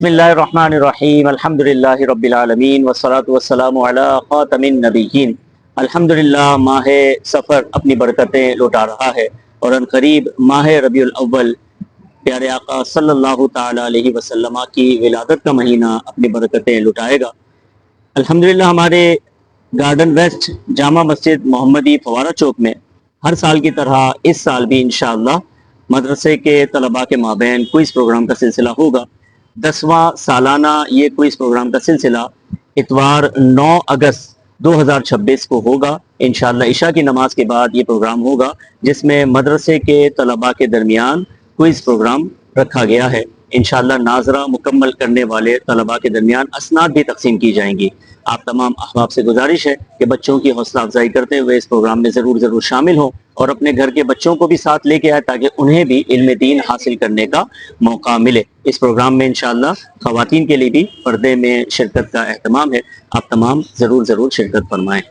बिस्मिल्लाहिर्रहमानिर्रहीम अल्हम्दुलिल्लाहि रब्बिल आलमीन वस्सलातु वस्सलामु अला खातमिन नबिय्यीन। अल्हम्दुलिल्लाह, माह सफ़र अपनी बरकतें लौटा रहा है और अनकरीब माह रबीउल अव्वल प्यारे आका सल्लल्लाहु ताला अलैहि वसल्लम की विलादत का महीना अपनी बरकतें लुटाएगा। अल्हम्दुलिल्लाह, हमारे गार्डन वेस्ट जामा मस्जिद मोहम्मदी फवारा चौक में हर साल की तरह इस साल भी इंशाअल्लाह मदरसे के तलबा के माबैन क्विज़ प्रोग्राम का सिलसिला होगा। 10वां सालाना ये क्विज़ प्रोग्राम का सिलसिला इतवार 9 अगस्त 2026 को होगा। इंशाअल्लाह इशा की नमाज के बाद ये प्रोग्राम होगा, जिसमें मदरसे के तलबा के दरमियान क्विज़ प्रोग्राम रखा गया है। इंशाअल्लाह नाजरा मुकम्मल करने वाले तलबा के दरमियान असनाद भी तकसीम की जाएंगी। आप तमाम अहबाब से गुजारिश है कि बच्चों की हौसला अफजाई करते हुए इस प्रोग्राम में ज़रूर शामिल हों और अपने घर के बच्चों को भी साथ लेके आए, ताकि उन्हें भी इल्म दीन हासिल करने का मौका मिले। इस प्रोग्राम में इंशाअल्लाह ख़वातीन के लिए भी पर्दे में शिरकत का एहतमाम है। आप तमाम ज़रूर शिरकत फरमाएँ।